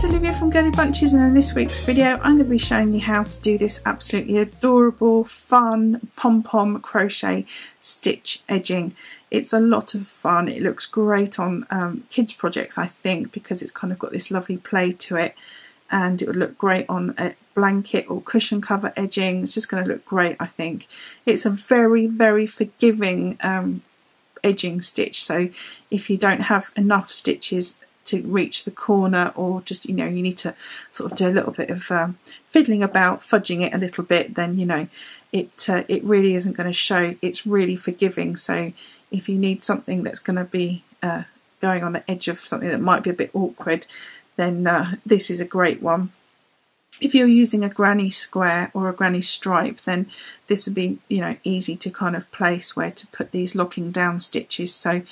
it's Olivia from Girlybunches, and in this week's video I'm going to be showing you how to do this absolutely adorable, fun pom-pom crochet stitch edging. It's a lot of fun. It looks great on kids projects, I think, because it's kind of got this lovely play to it, and it would look great on a blanket or cushion cover edging. It's just going to look great, I think. It's a very, very forgiving edging stitch, so if you don't have enough stitches to reach the corner, or just, you know, you need to sort of do a little bit of fiddling about, fudging it a little bit, then, you know, it really isn't going to show. It's really forgiving. So if you need something that's going to be going on the edge of something that might be a bit awkward, then this is a great one. If you're using a granny square or a granny stripe, then this would be, you know, easy to kind of place where to put these locking down stitches. So,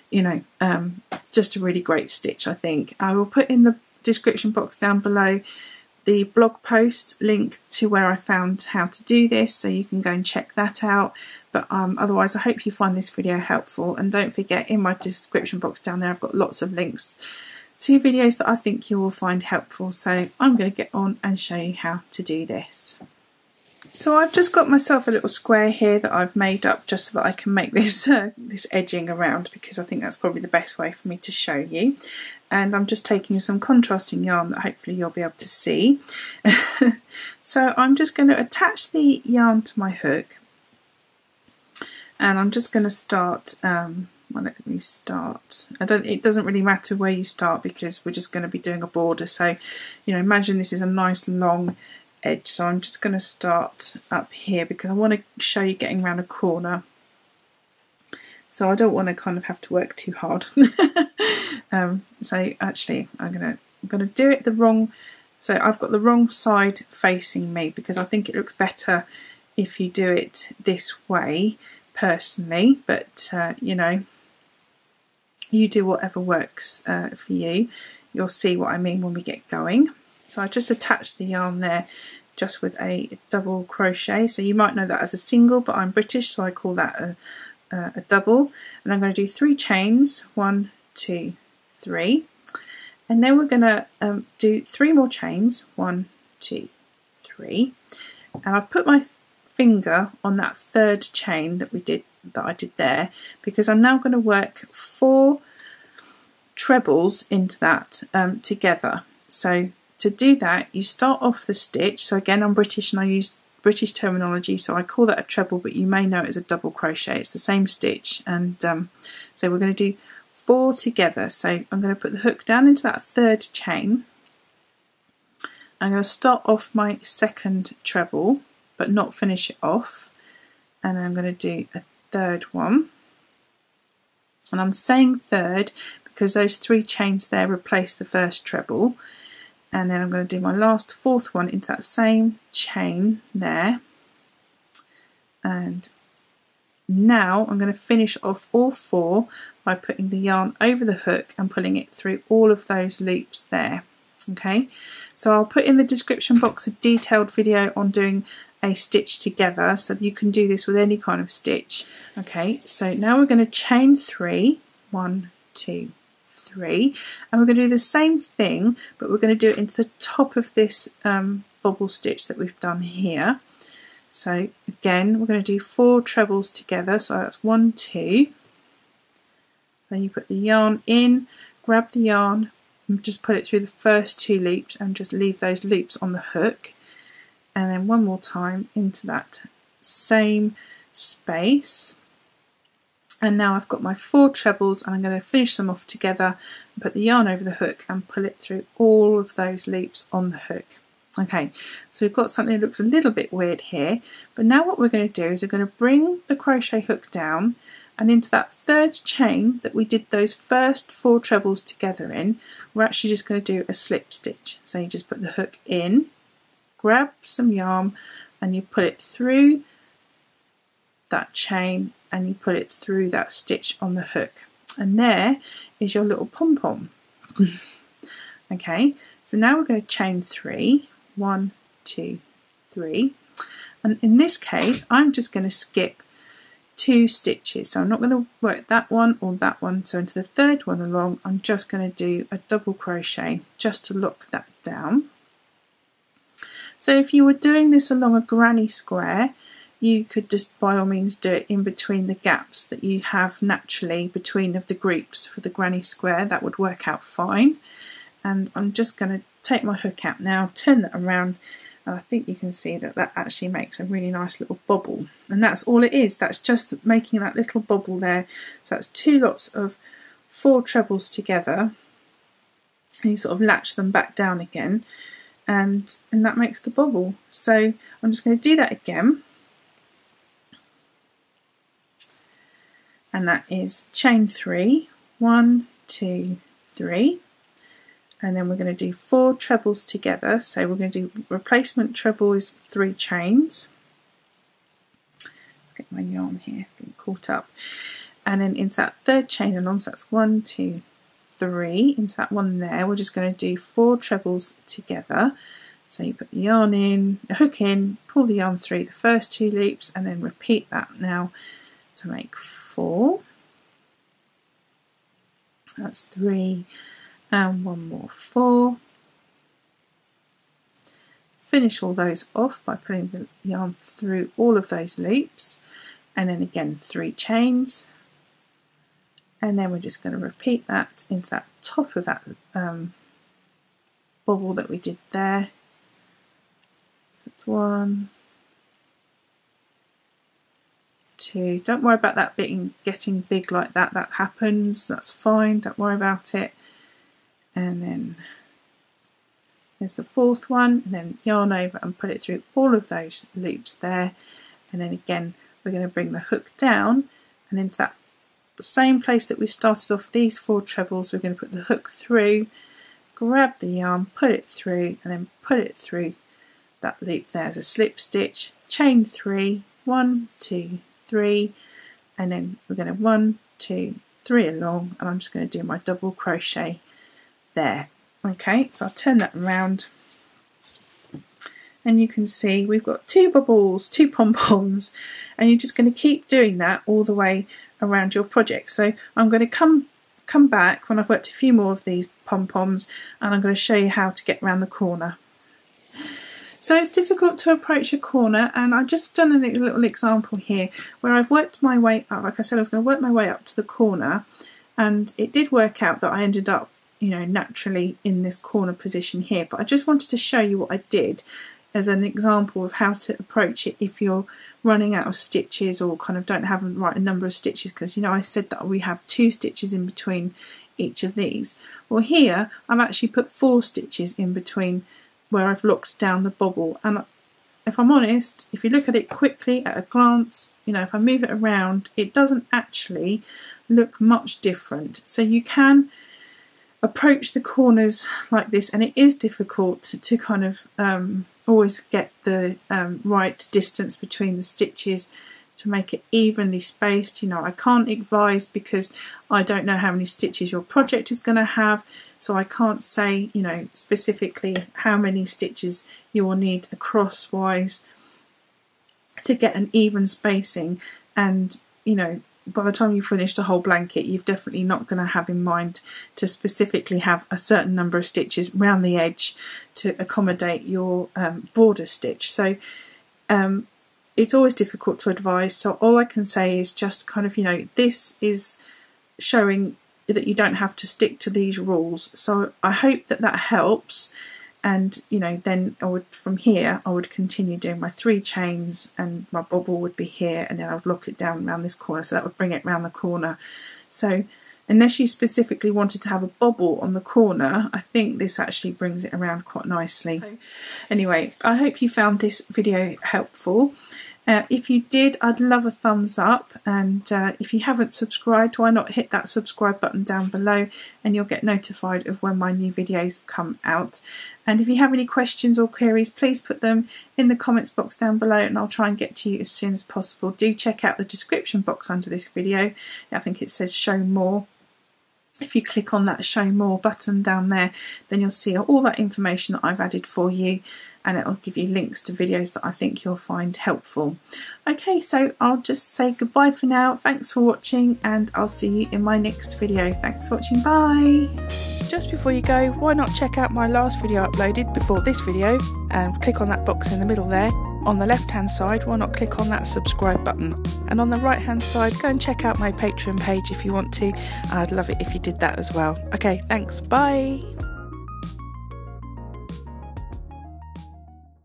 you know, just a really great stitch, I think. I will put in the description box down below the blog post link to where I found how to do this, so you can go and check that out. But otherwise, I hope you find this video helpful, and don't forget, in my description box down there I've got lots of links to videos that I think you will find helpful. So I'm going to get on and show you how to do this. So I've just got myself a little square here that I've made up just so that I can make this this edging around, because I think that's probably the best way for me to show you. And I'm just taking some contrasting yarn that hopefully you'll be able to see. So I'm just going to attach the yarn to my hook, and I'm just going to start. Well, let me start. It doesn't really matter where you start, because we're just going to be doing a border. So, you know, imagine this is a nice long edge, so I'm just going to start up here because I want to show you getting around a corner, so I don't want to kind of have to work too hard. So actually I'm gonna do it the wrong, so I've got the wrong side facing me, because I think it looks better if you do it this way personally, but you know, you do whatever works for you. You'll see what I mean when we get going. So I just attached the yarn there just with a double crochet. So you might know that as a single, but I'm British, so I call that a double. And I'm going to do 3 chains, 1, 2, 3. And then we're going to do 3 more chains, 1, 2, 3. And I've put my finger on that 3rd chain that I did there, because I'm now going to work 4 trebles into that together. So to do that, you start off the stitch. So again, I'm British and I use British terminology, so I call that a treble, but you may know it as a double crochet. It's the same stitch, and so we're going to do 4 together. So I'm going to put the hook down into that 3rd chain. I'm going to start off my 2nd treble, but not finish it off, and then I'm going to do a 3rd one. And I'm saying 3rd because those 3 chains there replace the 1st treble. And then I'm going to do my last 4th one into that same chain there. And now I'm going to finish off all 4 by putting the yarn over the hook and pulling it through all of those loops there. Okay, so I'll put in the description box a detailed video on doing a stitch together, so you can do this with any kind of stitch. Okay, so now we're going to chain 3, 1, 2, 3, and we're going to do the same thing, but we're going to do it into the top of this bobble stitch that we've done here. So again, we're going to do 4 trebles together, so that's 1, 2. Then you put the yarn in, grab the yarn, and just put it through the first 2 loops, and just leave those loops on the hook, and then one more time into that same space. And now I've got my 4 trebles, and I'm going to finish them off together and put the yarn over the hook and pull it through all of those loops on the hook. Okay, so we've got something that looks a little bit weird here, but now what we're going to do is we're going to bring the crochet hook down, and into that 3rd chain that we did those first 4 trebles together in, we're actually just going to do a slip stitch. So you just put the hook in, grab some yarn, and you put it through that chain, and you put it through that stitch on the hook, and there is your little pom-pom. Okay, so now we're going to chain 3, 1, 2, 3, and in this case I'm just going to skip 2 stitches, so I'm not going to work that one or that one. So into the third one along, I'm just going to do a double crochet just to lock that down. So if you were doing this along a granny square, you could just by all means do it in between the gaps that you have naturally between of the groups for the granny square. That would work out fine. And I'm just going to take my hook out now, turn that around, and I think you can see that that actually makes a really nice little bobble. And that's all it is. That's just making that little bobble there. So that's 2 lots of 4 trebles together, and you sort of latch them back down again, and that makes the bobble. So I'm just going to do that again, and that is chain 3, 1, 2, 3. And then we're going to do 4 trebles together. So we're going to do replacement treble is 3 chains. Let's get my yarn here, it's getting caught up. And then into that third chain along, so that's 1, 2, 3. Into that one there, we're just going to do 4 trebles together. So you put the yarn in, a hook in, pull the yarn through the first 2 loops, and then repeat that now to make 4. That's 3. And 1 more 4. Finish all those off by pulling the yarn through all of those loops, and then again 3 chains, and then we're just going to repeat that into that top of that bobble that we did there. That's 1, 2. Don't worry about that bit getting big like that. That happens. That's fine. Don't worry about it. And then there's the 4th one, and then yarn over and put it through all of those loops there, and then again we're going to bring the hook down, and into that same place that we started off these 4 trebles, we're going to put the hook through, grab the yarn, put it through, and then put it through that loop there as a slip stitch, chain 3, 1, 2, 3, and then we're going to 1, 2, 3 along, and I'm just going to do my double crochet there. Okay, so I'll turn that around, and you can see we've got 2 bubbles, 2 pom-poms, and you're just going to keep doing that all the way around your project. So I'm going to come back when I've worked a few more of these pom-poms, and I'm going to show you how to get around the corner. So it's difficult to approach a corner, and I've just done a little example here where I've worked my way up. Like I said, I was going to work my way up to the corner, and it did work out that I ended up, you know, naturally in this corner position here, but I just wanted to show you what I did as an example of how to approach it if you're running out of stitches or kind of don't have the right number of stitches, because you know I said that we have 2 stitches in between each of these. Well, here I've actually put 4 stitches in between where I've locked down the bobble, and if I'm honest, if you look at it quickly at a glance, you know, if I move it around, it doesn't actually look much different. So you can approach the corners like this, and it is difficult to kind of always get the right distance between the stitches to make it evenly spaced. You know, I can't advise because I don't know how many stitches your project is going to have, so I can't say, you know, specifically how many stitches you will need across-wise to get an even spacing. And, you know, by the time you've finished a whole blanket, you're definitely not going to have in mind to specifically have a certain number of stitches round the edge to accommodate your border stitch. So it's always difficult to advise. So all I can say is just kind of, you know, this is showing that you don't have to stick to these rules. So I hope that that helps. And, you know, then from here I would continue doing my 3 chains, and my bobble would be here, and then I would lock it down around this corner, so that would bring it around the corner. So unless you specifically wanted to have a bobble on the corner, I think this actually brings it around quite nicely. Anyway, I hope you found this video helpful. If you did, I'd love a thumbs up, and if you haven't subscribed, why not hit that subscribe button down below, and you'll get notified of when my new videos come out. And if you have any questions or queries, please put them in the comments box down below, and I'll try and get to you as soon as possible. Do check out the description box under this video. I think it says show more. if you click on that show more button down there, then you'll see all that information that I've added for you, and it'll give you links to videos that I think you'll find helpful. Okay, so I'll just say goodbye for now. Thanks for watching, and I'll see you in my next video. Thanks for watching, bye! Just before you go, why not check out my last video uploaded before this video and click on that box in the middle there. On the left hand side, why not click on that subscribe button, and on the right hand side go and check out my Patreon page if you want to. I'd love it if you did that as well. Okay, thanks, bye!